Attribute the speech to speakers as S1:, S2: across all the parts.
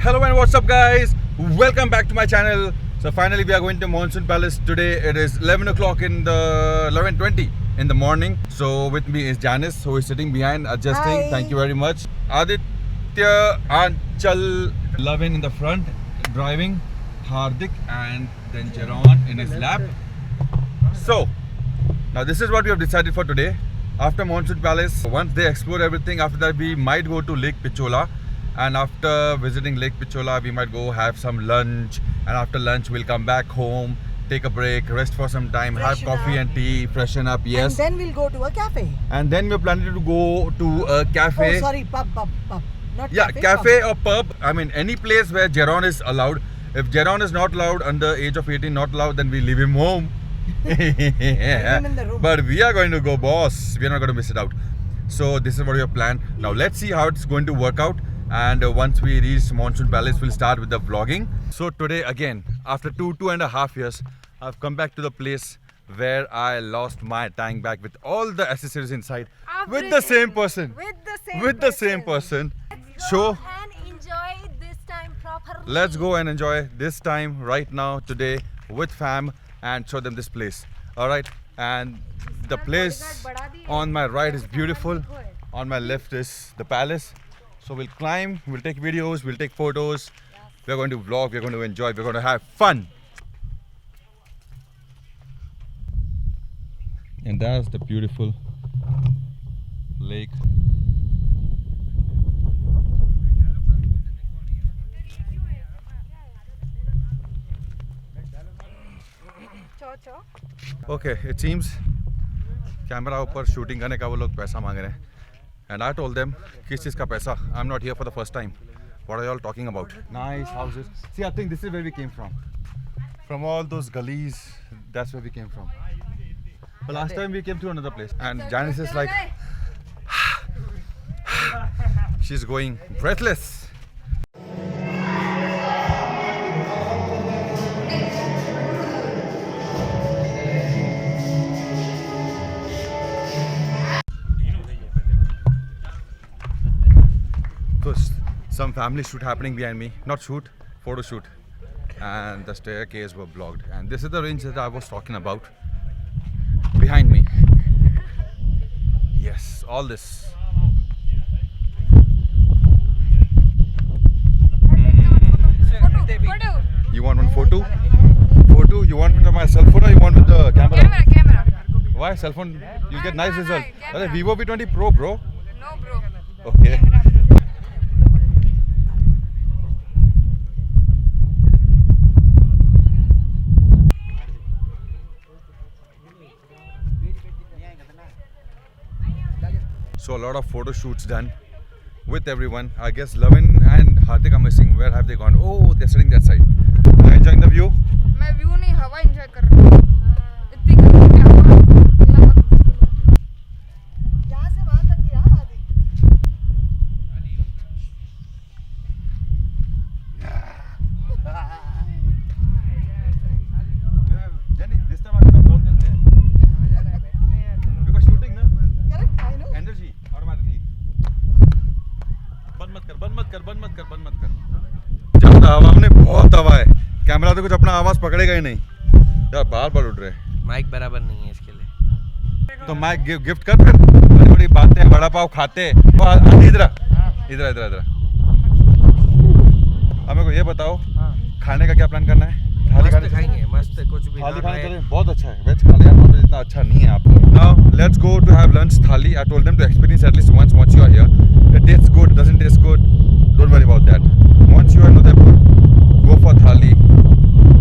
S1: Hello and what's up guys, welcome back to my channel. So finally we are going to Monsoon Palace today. It is 11 o'clock in the 11:20 in the morning. So with me is Janice, who is sitting behind adjusting.
S2: Hi.
S1: Thank you very much. Aditya, Anchal, Lavin in the front driving, Hardik and then Jeron in his lap. So now this is what we have decided for today. After Monsoon Palace, once they explore everything, after that we might go to Lake Pichola. And after visiting Lake Pichola, we might go have some lunch. And after lunch, we'll come back home, take a break, rest for some time, have coffee and tea, freshen up. Yes.
S2: And then we'll go to a cafe.
S1: And then we're planning to go to a cafe.
S2: Oh, sorry, pub. Not
S1: Yeah,
S2: cafe,
S1: or pub. I mean, any place where Jeron is allowed. If Jeron is not allowed under age of 18, not allowed, then we leave him home.
S2: Leave him in the room.
S1: But we are going to go, boss. We are not going to miss it out. So this is what we have planned. Now let's see how it's going to work out. And once we reach Monsoon Palace, we'll start with the vlogging. So today again, after two and a half years, I've come back to the place where I lost my tank bag with all the accessories inside. With the same person. With the same person. So
S3: and enjoy this time properly.
S1: let's go and enjoy this time right now today with fam and show them this place. Alright, and the place on my right is beautiful. On my left is the palace. So we'll climb, we'll take videos, we'll take photos. We're going to vlog, we're going to enjoy, we're going to have fun. And that's the beautiful lake. Okay, it seems camera ऊपर shooting करने का वो लोग पैसा मांग रहे हैं. And I told them, किस चीज़ का पैसा? I'm not here for the first time. What are you all talking about? Nice houses. See, I think this is where we came from. From all those gullies, that's where we came from. But last time we came to another place. And Janice is like, she's going breathless. Some family shoot happening behind me, not shoot, photo shoot, and the staircase were blocked. And this is the range that I was talking about behind me. Yes, all this. You want one photo? Photo? You want with my cell phone or you want with the camera?
S3: Camera.
S1: Why cell phone? You get nice result. Arre, Vivo V20 Pro, bro.
S3: No, bro.
S1: Okay. So a lot of photo shoots done with everyone. I guess Lavin and Hardik are missing. Where have they gone? Oh, they're sitting that side. Are you enjoying the view?
S3: मैं view नहीं हवा enjoy कर रहा हूँ. इतनी गर्मी में हवा.
S2: यहाँ से वहाँ तक क्या आदि?
S1: Jenny, this time I could have gone there. Because shooting, na?
S2: Correct, I know.
S1: Energy, automatically. बंद मत कर. ज़्यादा हवा में बहुत हवा है. कैमरा तो कुछ अपना आवाज़ पकड़ेगा ही नहीं. यार बार उड़ रहे.
S4: माइक बराबर नहीं है इसके लिए.
S1: तो माइक गिफ्ट कर फिर. बड़ी बातें, बड़ा पाव खाते. इधर. अब मेरे को ये बताओ, खाने का क्या प्लान करना है? थाली
S4: मस्त खाएंगे, मस्त कुछ भी.
S1: थाली खाने चले. बहुत अच्छा है. वेज खा लिया, नॉन वेज इतना अच्छा नहीं है आपको. Now let's go to have lunch thali. I told them to experience at least once you are here. It tastes good, doesn't taste good. Don't worry about that. Once you are in Udaipur, go for thali.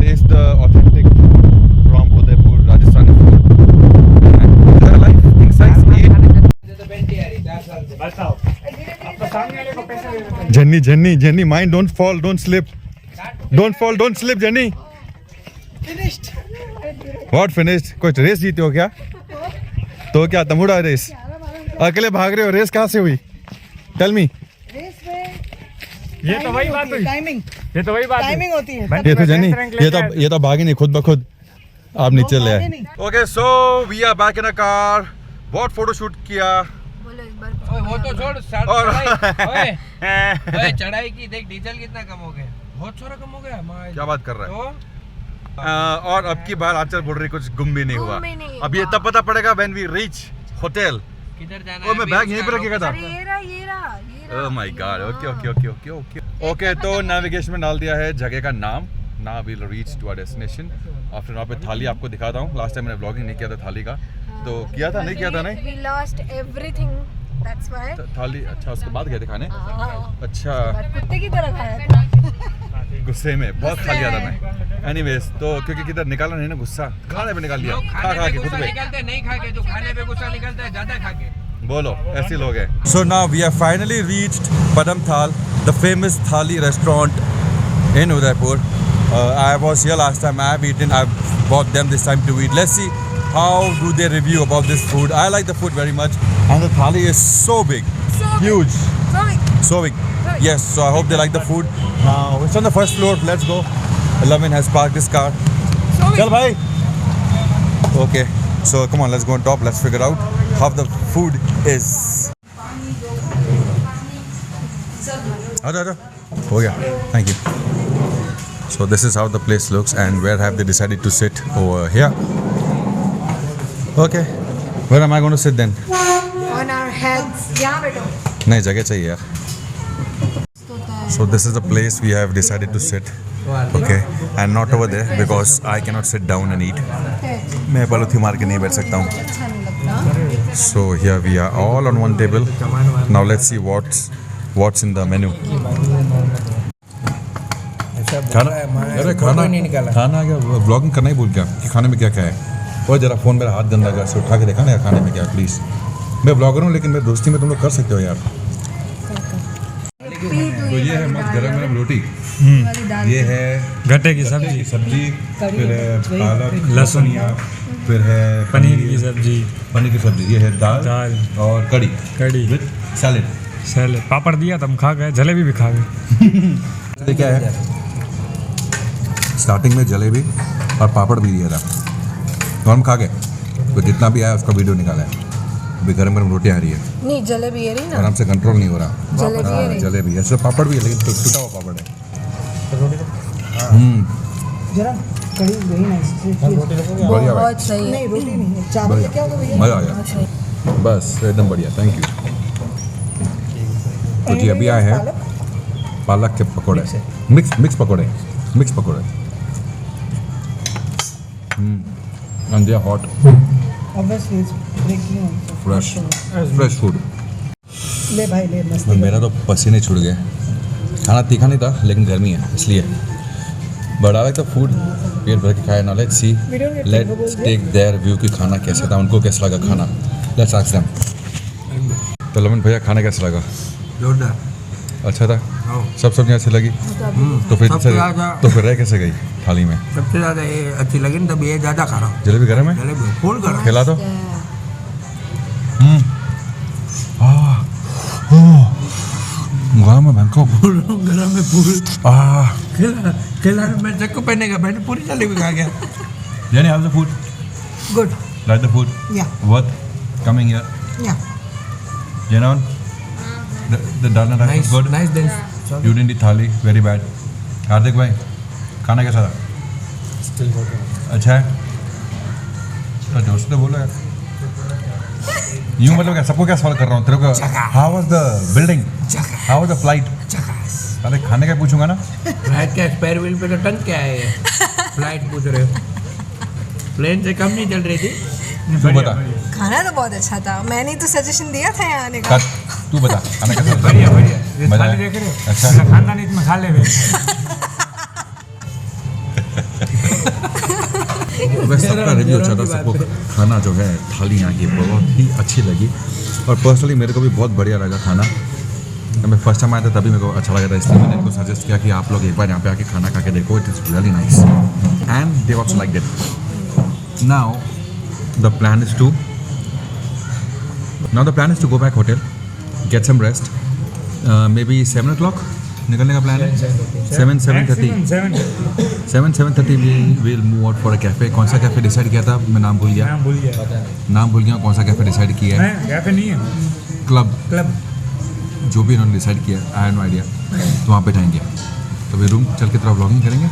S1: Taste the authentic food from Udaipur, Rajasthani food. And enjoy life. Think size, eat. Jenny, mind, don't fall, don't slip. Don't fall, don't slip, Jenny.
S2: Finished.
S1: What finished? कुछ race जीते हो क्या? तो क्या तमुड़ा race? अकेले भाग रहे हो, रेस कहाँ से हुई? Tell me.
S2: रेस में
S5: ये तो वही बात हुई.
S2: टाइमिंग.
S5: ये तो वही बात है.
S2: टाइमिंग होती है.
S1: ये तो जेनी, ये तो भागी नहीं खुद ब खुद. आप नीचे ले आए. Okay, so we are back in a car. बहुत फोटो शूट किया.
S3: बोलो एक बार
S4: ओए वो तो छोड़
S1: और
S4: ओए चढ़ाई की देख डीजल कितना कम हो गया, बहुत सारा कम हो गया माय।
S1: क्या बात कर रहा है?
S4: तो
S1: और अब की बार आंचल बोल रही कुछ गुम भी नहीं हुआ।
S3: गुम भी नहीं
S1: अब ये तब पता पड़ेगा व्हेन वी रीच होटल।
S4: किधर जाना
S1: ओ
S4: है?
S1: मैं बैग यहीं पे रखेगा था।
S3: अरे ये रहा
S1: ओह माय गॉड। ओके तो नेविगेशन में डाल दिया है जगह का नाम। Now we will reach to our destination. और फिर वहाँ पे थाली आपको दिखाता हूँ। लास्ट टाइम मैंने व्लॉगिंग नहीं किया था थाली का, तो किया था नहीं किया था नहीं?
S3: We lost everything, that's why.
S1: थाली अच्छा उसके बाद गए थे खाने। अच्छा
S3: कुत्ते की तरह खाया था।
S1: गुस्से में बहुत खा लिया था मैं। एनीवेज तो क्योंकि किधर निकाला नहीं ना गुस्सा, खाने पे निकाल लिया।
S4: लोग
S1: खा
S4: खाने
S1: खा
S4: पे
S1: के खुद
S4: गुस्सा
S1: पे
S4: निकालते हैं, नहीं खा के, जो खाने पे गुस्सा निकलता है ज्यादा खा के।
S1: बोलो ऐसे लोग हैं। So now we have finally reached Padamthal, the famous thali restaurant in Udaipur. I was here last time. I have eaten. I've bought them this time to eat. Let's see how do they review about this food. I like the food very much, and the thali is so big,
S3: So big.
S1: huge,
S3: Sorry.
S1: so big. Yes, so I hope they like the food. Now it's on the first floor. Let's go. Lavin has parked his car.
S3: Sorry.
S1: Chal bhai. Okay, so come on, let's go on top. Let's figure out how the food is. Acha. हो गया, thank you. So this is how the place looks, and where have they decided to sit over here? Okay, where am I going to sit then?
S3: On our heads. यहाँ बैठो.
S1: नहीं जगह चाहिए यार. So this is the place we have decided to sit. Okay, and not over there because I cannot sit down and eat. मैं पलथी मार के नहीं बैठ सकता हूँ.
S3: अच्छा नहीं लगता.
S1: So here we are all on one table. Now let's see what's in the menu. खाना अरे खाना
S4: नहीं निकाला।
S1: खाना क्या ब्लॉगिंग करना ही भूल गया कि खाने में क्या क्या है। और जरा फ़ोन मेरा हाथ गंदा गया, से उठा के देखा ना खाने में क्या है प्लीज़। मैं ब्लॉगर हूँ लेकिन मेरी दोस्ती में तुम लोग कर सकते हो यार। तो ये है मस्त गरम गरम रोटी, ये है
S5: गट्टे की सब्जी,
S1: फिर है पालक
S5: लहसुन,
S1: फिर है
S5: पनीर की सब्जी,
S1: ये है दाल और कड़ी विद सैलेड।
S5: सैलेड, पापड़ दिया था, हम खा गए, जलेबी भी खा गए।
S1: ये क्या है? स्टार्टिंग में जलेबी और पापड़ भी दिया था तो हम खा गए, तो जितना भी आया उसका वीडियो निकाला है। अभी गरम गरम रोटी आ रही है
S3: नहीं जलेबी है रही ना.
S1: आराम से कंट्रोल नहीं हो रहा।
S3: जलेबी है रही.
S1: जलेबी ऐसे पापड़ भी है लेकिन टूटा हुआ पापड़ है।
S2: जरा कड़ी वेरी नाइस.
S1: बढ़िया भाई,
S3: बहुत सही है.
S2: नहीं रोटी नहीं है, चावल
S1: बढ़िया,
S2: क्या होगा भैया?
S1: मज़ा आ गया बस एकदम बढ़िया, थैंक यू। तो जी अभी आए हैं पालक के पकौड़े, मिक्स पकौड़े and they are hot,
S2: Obviously it's breaking on.
S1: fresh food।
S2: ले भाई ले मस्त.
S1: मेरा तो पसीने छूट गए। खाना तीखा नहीं था लेकिन गर्मी है इसलिए। But I like the food, पेट भर के खाया ना। Let's see, let's take their view कि खाना कैसा था, उनको कैसा लगा खाना। Let's ask them. तो लमन भैया खाना कैसा लगा?
S4: जोरदार।
S1: अच्छा था, सब सब्जियाँ अच्छी लगी। तो फिर रह कैसे गई थाली में?
S4: सबसे ज्यादा ये अच्छी लगी ना, तब ये ज्यादा खा रहा हूँ।
S1: जलेबी गर्म है,
S4: जलेबी फुल कर
S1: खिला दो। गरम है भैंको,
S4: गरम में फुल खिला मैं चक्कू पहने का मैंने पूरी जलेबी खा गया।
S1: Jenny, how's the food?
S2: Good.
S1: Like the food?
S2: Yeah.
S1: Worth coming here?
S2: Yeah.
S1: Jenon? The dal and rice was good?
S4: Nice then.
S1: You didn't eat thali, very bad. हार्दिक भाई खाना कैसा था? अच्छा है? तो जोर से तो बोलो यार। यूँ मतलब क्या सबको क्या सवाल कर रहा हूँ तेरे को? How was the building? How was the flight? पहले खाने का पूछूंगा ना।
S4: फ्लाइट का स्पेयर व्हील पे तो टंग क्या है ये? फ्लाइट पूछ रहे हो? प्लेन से कम नहीं चल रही थी।
S1: तू बता,
S3: खाना तो बहुत अच्छा था, मैंने तो सजेशन दिया था यहाँ आने का.
S1: तू बता खाना कैसा था?
S5: बढ़िया बढ़िया, ये
S1: मजा
S5: थाली
S1: आया?
S5: देख रहे हो?
S1: अच्छा।
S5: मेरा खानदान इसमें खा ले रहे
S1: वैसे सबका रिव्यू अच्छा था, सबको खाना जो है थाली यहाँ की बहुत ही अच्छी लगी और पर्सनली मेरे को भी बहुत बढ़िया लगा खाना। जब मैं फर्स्ट टाइम आया था तभी मेरे को अच्छा लगा था, इसलिए मैंने इनको सजेस्ट किया कि आप लोग एक बार यहाँ पे आके खाना खा के देखो, it is really nice and they also like it. Now the plan is to go back hotel, get some rest, maybe 7 o'clock निकलने का प्लान है। 7:30 will move out for a cafe. कौन सा कैफ़े डिसाइड किया था? मैं नाम भूल गया।
S5: नाम भूल गया।
S1: कौन सा कैफ़े डिसाइड किया है?
S5: कैफे नहीं है,
S1: क्लब
S4: क्लब
S1: जो भी इन्होंने डिसाइड किया, आई हैव नो आइडिया, तो वहाँ पे जाएंगे। तो अभी रूम चल के तरफ व्लॉगिंग करेंगे।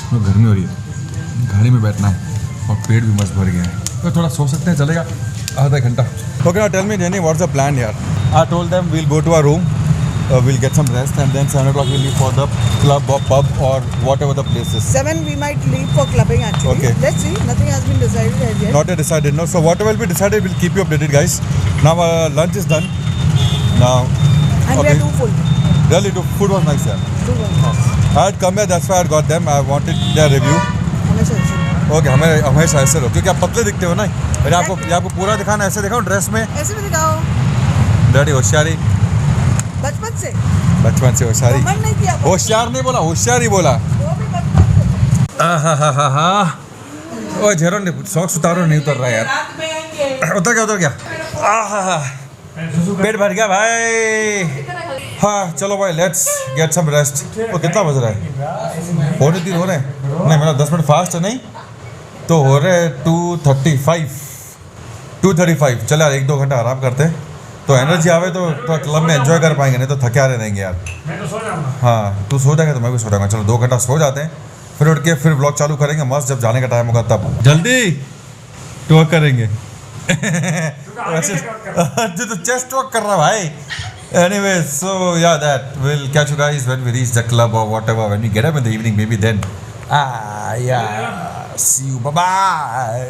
S1: तो गर्मी हो रही है, गाड़ी में बैठना है और पेट भी मस्त भर गया है, तो थोड़ा सो सकते हैं, चलेगा आधा घंटा। Okay now tell me Jenny, what's the plan यार? I told them we'll go to our room, we'll get some rest, and then 7 o'clock we'll leave for the club or pub or whatever the place is.
S2: 7 we might leave for clubbing actually.
S1: Okay.
S2: Let's see. Nothing has been decided as yet.
S1: Not yet decided, no. So whatever will be decided, we'll keep you updated, guys. Now lunch is done. Now.
S2: And we are too full.
S1: Really, the food was nice, yeah.
S2: Too full.
S1: I had come here, that's why I got them. I wanted their review.
S2: हमेशा ऐसे।
S1: Okay, हमेशा ऐसे रहो, क्योंकि आप पतले दिखते हो ना। और आपको पूरा दिखाना, ऐसे दिखाओ ड्रेस में।
S2: ऐसे भी दिखाओ।
S1: डैडी होशियारी।
S2: बचपन से।
S1: बचपन से होशियारी।
S2: मन नहीं किया।
S1: होशियार नहीं बोला, होशियारी बोला।
S2: वो भी बचपन से।
S1: आहा। ओ जेरो ने सॉक्स उतारो, नहीं उतर रहा यार। उतर गया। आहा। पेट भर गया भाई। हाँ चलो भाई, लेट्स गेट सम रेस्ट। तो कितना बज रहा है? 3:45 हो रहे हैं। नहीं मतलब 10 मिनट फास्ट है, नहीं तो हो रहे 2:35। चल यार 1-2 घंटा आराम करते हैं, तो एनर्जी आवे तो क्लब में एंजॉय कर पाएंगे, नहीं तो थके आ रहेंगे यार।
S5: मैं तो सो जाऊंगा।
S1: हाँ तू सो जाएगा तो मैं भी सो जाऊंगा। चलो 2 घंटा सो जाते हैं, फिर उठ के फिर ब्लॉग चालू करेंगे मस्त, जब जाने का टाइम होगा तब जल्दी टॉक करेंगे। वैसे तो चेस्ट टॉक कर रहा भाई। Anyways, so yeah, that we'll catch you guys when we reach the club or whatever, when we get up in the evening, maybe then. Yeah. See you. Bye-bye.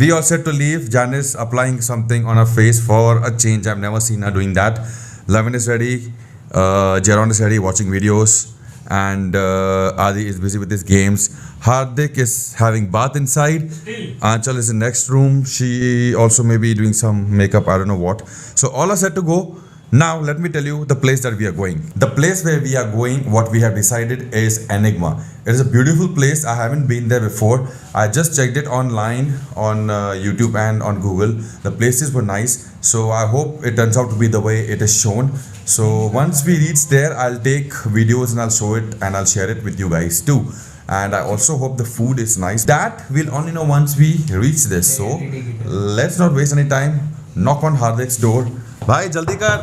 S1: We all set to leave. Janice applying something on her face for a change. I've never seen her doing that. Levin is ready. Jeron is ready watching videos. And Adi is busy with his games. Hardik is having bath inside. Anchal is in next room. She also may be doing some makeup. I don't know what. So all are set to go. Now let me tell you the place that we are going. The place where we are going, what we have decided is Enigma. It is a beautiful place. I haven't been there before. I just checked it online on YouTube and on Google. The places were nice. So I hope it turns out to be the way it is shown. So once we reach there, I'll take videos and I'll show it and I'll share it with you guys too. And I also hope the food is nice. That we'll only know once we reach this. So let's not waste any time. Knock on Hardik's door. Bhai, jaldi kar.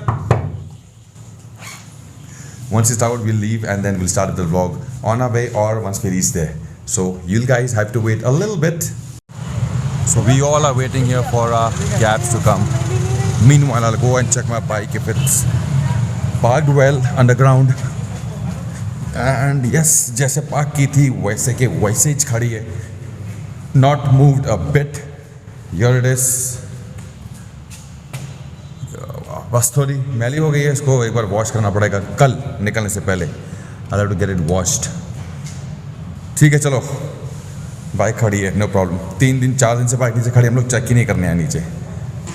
S1: Once it's out, we'll leave and then we'll start the vlog on our way or once we reach there. So you guys have to wait a little bit. So we all are waiting here for our cabs to come. Meanwhile, I'll go and check my bike if it's parked well underground. And yes, जैसे park की थी वैसे के वैसे ही खड़ी है. Not moved a bit. Here it is. बस थोड़ी मैली हो गई है, इसको एक बार वॉश करना पड़ेगा कल निकलने से पहले। I have to get it washed. ठीक है चलो, बाइक खड़ी है, नो प्रॉब्लम। 3-4 दिन से बाइक नीचे खड़ी, हम लोग चेक ही नहीं करने आए नीचे।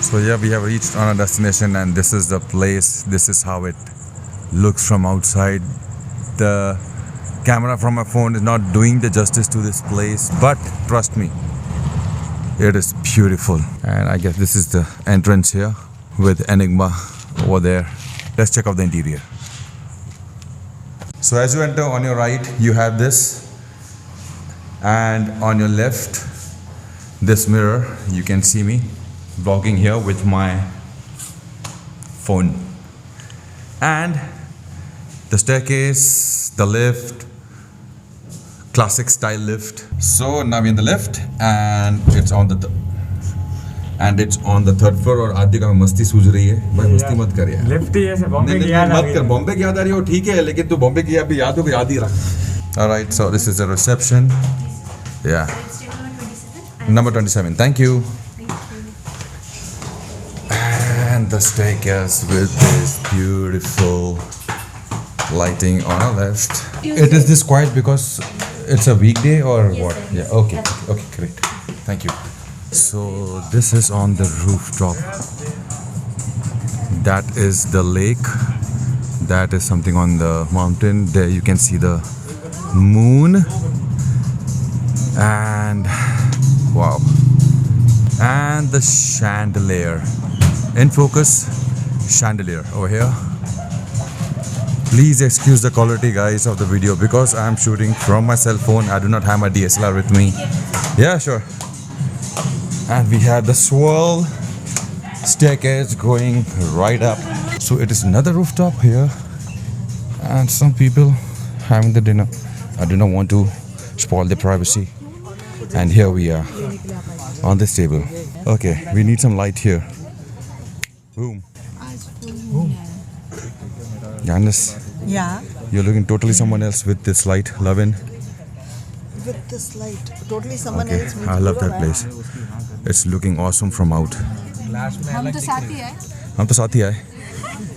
S1: So yeah we have reached on a destination and this is the place, this is how it looks from outside. The camera from my phone is not doing the justice to this place, but trust me it is beautiful. And I guess this is the entrance here with Enigma over there. Let's check out the interior. So as you enter, on your right you have this, and on your left this mirror, you can see me vlogging here with my phone. And the staircase, the lift, classic style lift. So now we're in the lift and it's on the third floor और आदि का मस्ती सूझ रही है। भाई मस्ती मत कर यार।
S5: लिफ्ट ही ऐसे बॉम्बे की याद आ
S1: मत
S5: गई।
S1: कर, बॉम्बे की याद आ रही हो ठीक है, लेकिन तू बॉम्बे की अभी याद हो याद ही रख। Alright, so this is the reception. Yeah. Number 27. Thank you. And the staircase with this beautiful lighting on our left. It is this quiet because it's a weekday or what?
S6: Sir,
S1: Yeah. Okay. Okay. Great. Thank you. So this is on the rooftop. That is the lake. That is something on the mountain. There you can see the moon. And wow. And the chandelier. In focus, chandelier over here. Please excuse the quality, guys, of the video because I am shooting from my cell phone. I do not have my DSLR with me. Yeah, sure. And we have the swirl staircase going right up. So it is another rooftop here, and some people having the dinner. I do not want to spoil their privacy. And here we are on this table. Okay, we need some light here. Boom. Janice,
S2: Yeah.
S1: you're looking totally someone else with this light, Lavin.
S2: With this light. Totally someone
S1: Okay,
S2: else. means
S1: I love
S2: पूरा
S1: that place. It's looking awesome from out.
S3: हम तो साथ ही है
S1: हम तो साथ ही आए.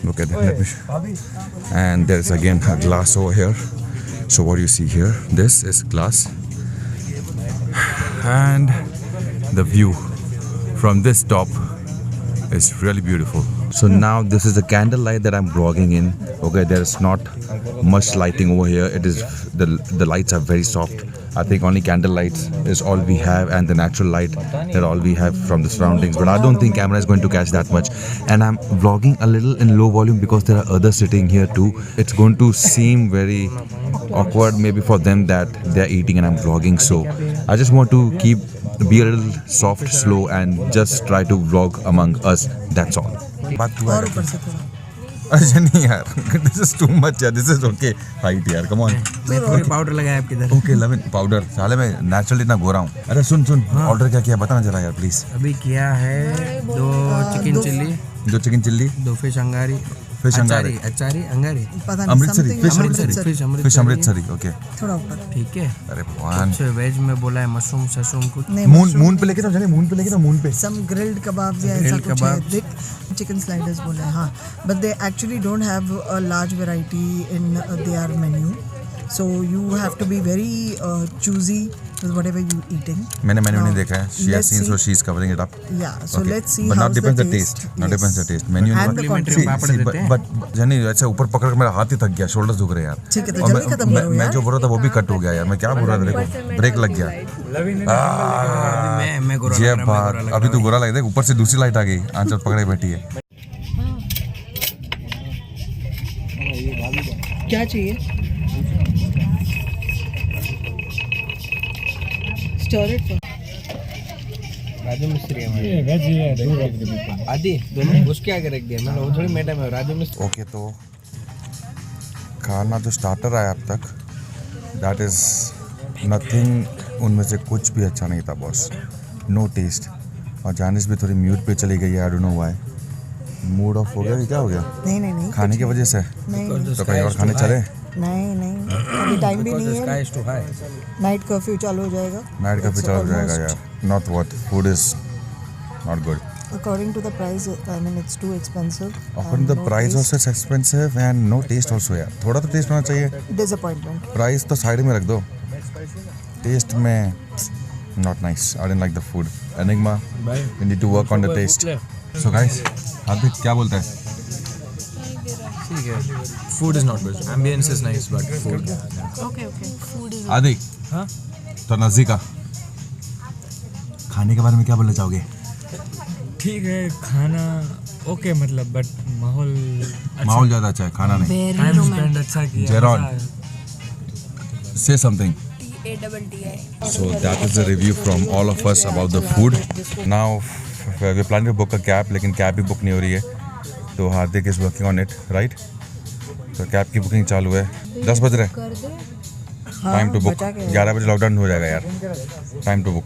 S1: Look at that. Let me and there's again a glass over here. So what you see here, this is glass. And the view from this top is really beautiful. So now this is the candle light that I'm vlogging in. Okay, there's not much lighting over here. It is the lights are very soft. I think only candle lights is all we have, and the natural light that all we have from the surroundings. But I don't think camera is going to catch that much. And I'm vlogging a little in low volume because there are others sitting here too. It's going to seem very awkward maybe for them that they're eating and I'm vlogging. So I just want to be a little soft, slow, and just try to vlog among us. That's all.
S2: और ऊपर से थोड़ा.
S1: अच्छा नहीं यार, this is too much यार, this is okay height यार, come on.
S4: मैं थोड़ी पाउडर लगाया आपके इधर.
S1: Okay, Lavin, powder. साले मैं naturally इतना गोरा हूँ. अरे सुन ऑर्डर क्या किया बताना जरा यार प्लीज.
S4: अभी किया है 2 chicken chilli,
S1: 2 chicken chilli,
S4: 2 fish angari,
S1: fish angari,
S4: achari angari,
S2: पता नहीं.
S1: Amritsari,
S2: something
S1: fish
S2: Amritsari.
S1: Amritsari, fish Amritsari. Okay,
S2: थोड़ा ऊपर.
S4: ठीक है.
S1: अरे भगवान.
S4: कुछ वेज में बोला है मशरूम सशरूम कुछ.
S2: नहीं,
S1: मून पे लेके तो जाने, मून पे लेके तो मून पे.
S2: some grilled kebabs या ऐसा
S4: Grilled
S2: कुछ है.
S4: kebabs.
S2: Chicken sliders बोला है. हाँ. But they actually don't have a large variety in their menu. So you have to be very choosy with whatever you eating.
S1: मैंने मेन्यू नहीं
S2: Now,
S1: देखा है. She has
S2: let's
S1: seen, so
S2: see.
S1: she's covering it up.
S2: Yeah. So
S1: Okay.
S2: let's see
S1: But
S2: how's
S1: not depends
S2: the
S1: the taste. Not
S2: Yes.
S1: depends the taste. Menu
S2: And the
S4: Complimentary
S2: quantity.
S4: पापड़ देते हैं.
S1: but जनी ऐसे ऊपर पकड़ के मेरा हाथ ही थक गया, शोल्डर्स दुख रहे हैं यार.
S2: ठीक है, तो
S1: और
S2: जल्दी खत्म करो
S1: मैं
S2: यार.
S1: जो बोल रहा था वो भी कट हो गया यार. मैं क्या बोल रहा था, मेरे को ब्रेक लग गया.
S4: मैं गोरा
S1: ये
S4: लग रहा, मैं
S1: बात
S4: गोरा लग
S1: अभी
S4: रहा.
S1: तो बुरा लग रहा है. ऊपर से दूसरी लाइट आ गई, आंचल पकड़े बैठी है.
S2: क्या चाहिए? Stir it first.
S4: राजू मिस्त्री है हमारे.
S5: ये वेज ही है, दूर रख दे.
S4: आदि दोनों उसके आगे रख दिया मैंने. वो थोड़ी मैडम है राजू मिस्त्री.
S1: ओके, तो खाना जो स्टार्टर आया अब तक, दैट इज नथिंग. उनमें से कुछ भी अच्छा नहीं था बॉस. No test. और जानिस भी थोड़ी म्यूट पे चली गई है. I don't know why. Mood off हो गया कि क्या हो गया?
S2: नहीं.
S1: खाने की वजह से.
S2: नहीं.
S1: तो कहीं और खाने चले.
S2: नहीं. अभी टाइम भी नहीं
S4: Sky
S2: है.
S4: is too high.
S2: Night curfew चालू हो जाएगा.
S1: नाइट का
S2: It's
S1: पिछड़ जाएगा
S2: almost-
S1: यार. Not what food is not good.
S2: According to the price, I mean it's too expensive.
S1: Often
S2: and
S1: the
S2: no
S1: price
S2: taste.
S1: also is expensive and no taste also यार. थोड़ा तो test होना चाहिए.
S2: Disappointment.
S1: Price तो side में रख दो. Test में not nice. I didn't like the food. Enigma, we need to work on the taste. So guys, हार्दिक क्या बोलता है?
S5: ठीक है. Food is not good. Ambience is nice, but food.
S3: Okay. Food is
S1: हार्दिक,
S5: हाँ?
S1: तो नज़दीका खाने के बारे में क्या बोलना चाहोगे?
S5: ठीक है, खाना ओके मतलब, बट माहौल
S1: माहौल ज़्यादा अच्छा है, खाना नहीं.
S5: टाइम स्पेंड अच्छा किया.
S1: Jeron.
S5: मजा आया.
S1: Say something.
S3: TADDI.
S1: So that is the review from all of us about the food. Now we're planning to book a cab, लेकिन कैब भी बुक नहीं हो रही है. तो Hardik is working on it, right? तो कैब की बुकिंग चालू है. 10 बज रहे. Time to book.
S2: बचा के
S1: 11 बजे लॉकडाउन हो जाएगा यार. Time to book.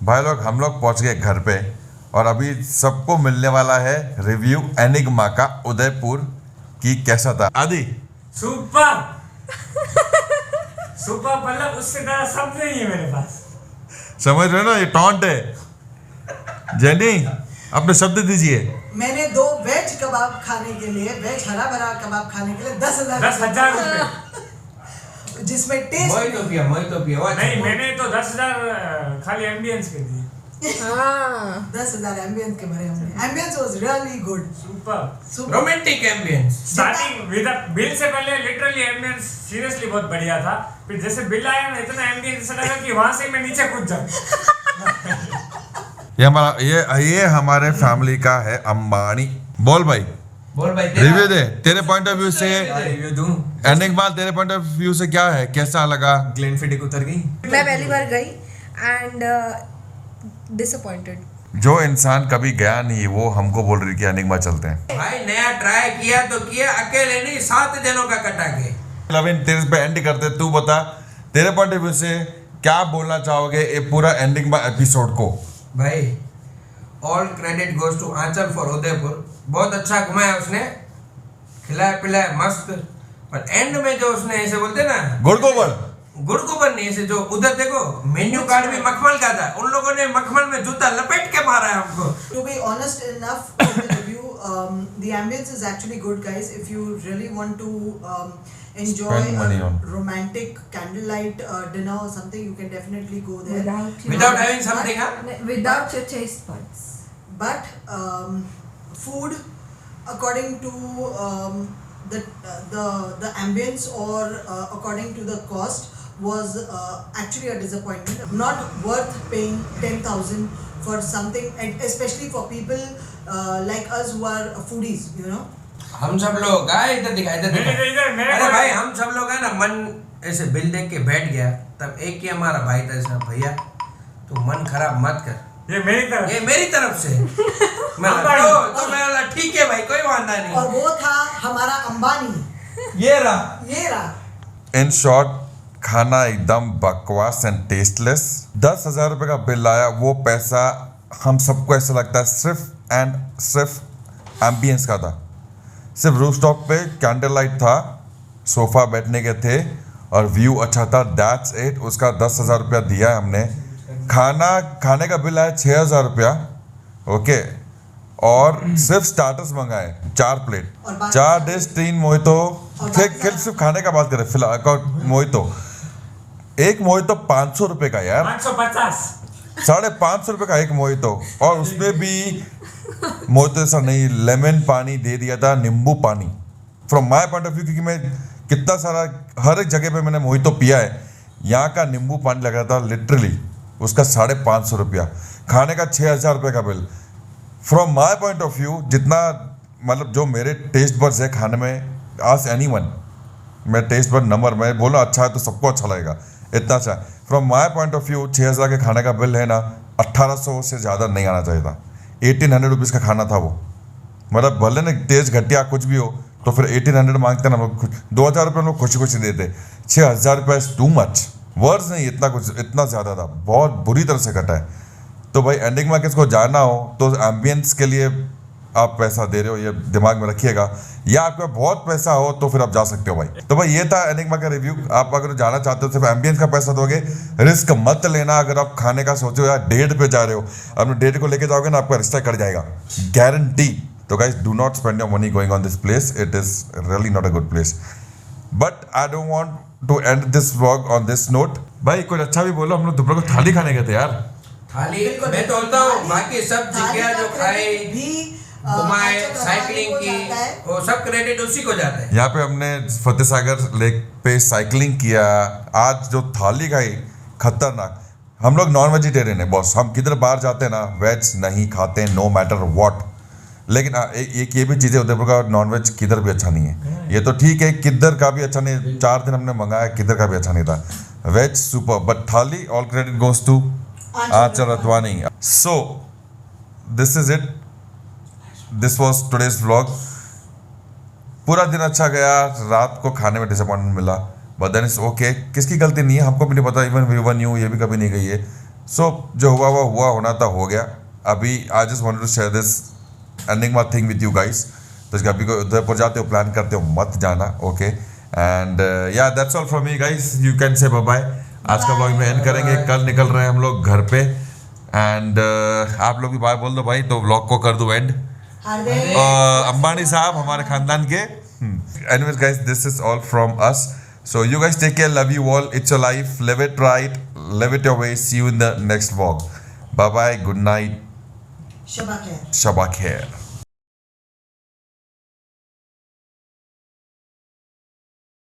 S1: भाई लोग, हम लोग पहुंच गए घर पे और अभी सबको मिलने वाला है रिव्यू एनिग्मा का उदयपुर की कैसा था. आदि
S5: सुपर सुपर, मतलब उससे ज़्यादा शब्द नहीं है मेरे पास.
S1: समझ रहे हो ना, ये टॉन्ट है. जेनी, अपने शब्द दीजिए.
S2: मैंने 2 वेज कबाब खाने के लिए, वेज हरा भरा कबाब खाने के लिए 10,000
S5: 10,000
S2: जिसमें टेस्ट
S4: मोहितो पिया.
S5: नहीं, मैंने तो 10,000 खाली एम्बियंस के दिए.
S2: 10,000 एम्बियंस के भरे हमने. Ambience was really good.
S5: Super.
S4: Romantic ambience.
S5: Starting with bill से पहले लिटरली एम्बियंस सीरियसली बहुत बढ़िया था. फिर जैसे बिल आया ना, इतना एम्बियंस ऐसा लगा कि वहां से मैं नीचे कूद जाऊं.
S1: ये हमारे फैमिली का है अंबानी। बोल भाई,
S4: बोल भाई
S1: रिव्यू दे तेरे पॉइंट ऑफ व्यू से।
S5: रिव्यू दूं?
S1: एनिग्मा तेरे पॉइंट ऑफ व्यू से क्या है, कैसा लगा?
S5: ग्लेनफिडिक उतर गई।
S3: मैं पहली बार गई एंड डिसअपॉइंटेड।
S1: जो इंसान कभी गया नहीं वो हमको बोल रही कि एनिग्मा चलते हैं।
S4: भाई नया ट्राई किया तो किया, अकेले नहीं 7 जनों का कटा के।
S1: लविन तेरे पे एंड करते, तू बता तेरे पॉइंट ऑफ व्यू से क्या बोलना चाहोगे ये पूरा एंडिंग एपिसोड को?
S4: भाई all credit goes to Anchal for Udaipur. बहुत अच्छा घुमाया उसने, खिलाया पिलाया मस्त, पर एंड में जो उसने ऐसे बोलते ना गुड़ गोबर नहीं, ऐसे जो उधर देखो मेन्यू कार्ड भी मखमल का था, उन लोगों ने मखमल में जूता लपेट के मारा है हमको।
S2: To be honest enough with the review, the ambience is actually good, guys. If you really want to enjoy
S1: Spend money
S2: a
S1: on.
S2: romantic candlelight dinner or something, you can definitely go there.
S4: Without having something, huh?
S3: Without your taste buds.
S2: But food, according to the ambience or according to the cost, was actually a disappointment. Not worth paying 10,000 for something, and especially for people like us who are foodies, you know.
S4: हम सब लोग आए इधर दिखा, इधर दिखा। अरे भाई हम सब लोग है ना, मन ऐसे बिल देख के बैठ गया, तब एक ही हमारा भाई था, ऐसा भैया तू मन खराब मत कर, ये मेरी तरफ से। मैं तो मैं बोला ठीक है भाई, कोई वांदा नहीं।
S2: और वो था हमारा अंबानी।
S4: ये रहा।
S1: इन शॉर्ट खाना एकदम बकवास एंड टेस्टलेस। 10,000 रुपये का बिल आया, वो पैसा हम सबको ऐसा लगता है सिर्फ एंड सिर्फ एम्बियंस का था। सिर्फ रूफ टॉप पे कैंडल लाइट था, सोफा बैठने के थे और व्यू अच्छा था, दैट्स इट। उसका 10,000 रुपया दिया है हमने। खाने का बिल आया 6,000 रुपया, ओके। और सिर्फ स्टार्टर्स मंगाए 4 प्लेट, 4 डिश, 3 मोहितो। सिर्फ खाने का बात करें फिलहाल, मोहितो एक मोहितो 500 रुपये का यार,
S4: 550
S1: 550 रुपये का एक मोहितो। और उसमें भी मोहितो ऐसा नहीं, लेमन पानी दे दिया था, नींबू पानी। From my point of view, क्योंकि मैं कितना सारा हर एक जगह पे मैंने मोहितो पिया है, यहाँ का नींबू पानी लग रहा था लिटरली। उसका 550 रुपया, खाने का 6,000 रुपये का bill. From my point of view, जितना मतलब जो मेरे टेस्ट बड्स है खाने में, आस्क एनीवन, मेरा टेस्ट बड नंबर, मैं बोला अच्छा है तो सबको अच्छा लगेगा, इतना अच्छा। From my point of view 6,000 के खाने का बिल है ना, 1,800 से ज़्यादा नहीं आना चाहिए था। 1,800 रुपीज़ का खाना था वो। मतलब भले ना टेस्ट घटिया कुछ भी हो, तो फिर 1,800 मांगते ना, 2,000 रुपये हम लोग खुशी खुशी देते। 6,000 रुपये इज टू मच, वर्ड्स नहीं, इतना कुछ इतना ज़्यादा था, बहुत बुरी तरह से कटा है। तो भाई एंडिंग में किसको जाना हो तो एम्बियंस के लिए आप पैसा दे रहे हो, ये दिमाग में रखिएगा। या आपका बहुत पैसा हो तो फिर आप जा सकते हो भाई। तो भाई ये था एनिग्मा का रिव्यू। आप अगर जाना चाहते हो सिर्फ एम्बियंस का पैसा दोगे, रिस्क मत लेना। अगर आप खाने का सोचो या डेट पे जा रहे हो, अपने डेट को लेके जाओगे ना, आपका रिश्ता कट जाएगा, गारंटी। तो guys do not spend your money going on this place, it is really not a good place. But I don't want to end this vlog on this note. भाई कुछ अच्छा भी बोलो, हम लोग दोपहर को थाली खाने गए थे यार।
S4: थाली मैं तो बोलता हूँ, बाकी सब जगह जो खाए घुमाए, साइकिलिंग की, वो सब क्रेडिट उसी को जाता है।
S1: यहाँ पे हमने फतेह सागर लेक पे साइकिलिंग किया। आज जो थाली खाई खतरनाक। हम लोग नॉन वेजिटेरियन है बॉस, हम किधर बाहर जाते हैं ना वेज नहीं खाते, नो मैटर व्हाट। लेकिन एक ये भी चीज़ है, उदयपुर का नॉन वेज किधर भी अच्छा नहीं है। ये तो ठीक है, किधर का भी अच्छा नहीं, 4 दिन हमने मंगाया, किधर का भी अच्छा नहीं था। Veg super, but thali all credit goes to Aanchal Ratwani. So this is it, this was today's vlog. पूरा दिन अच्छा गया, रात को खाने में डिसअपॉइंटमेंट मिला, बट देन इट्स ओके। किसकी गलती नहीं है, हमको भी नहीं पता, इवन वी वन यू ये भी कभी नहीं गई है। सो जो हुआ हुआ होना था हो गया। अभी I just wanted to share this Enigma thing with you guys. तो अभी को उदयपुर जाते हो, प्लान करते हो, मत जाना, okay. And yeah that's all from me guys, you can say bye bye. आज का व्लॉग में एंड करेंगे, कल निकल रहे हैं हम लोग घर पे। एंड आप लोग भी बाय बोल दो भाई, तो व्लॉग को कर दो एंड। अंबानी साहब हमारे खानदान के। Anyways guys, this is all from us. So you guys take care, love you all. It's your life, live it right, live it your way. See you in the next vlog. Bye bye, good night.
S2: Shabak hai.
S1: Shabak khair.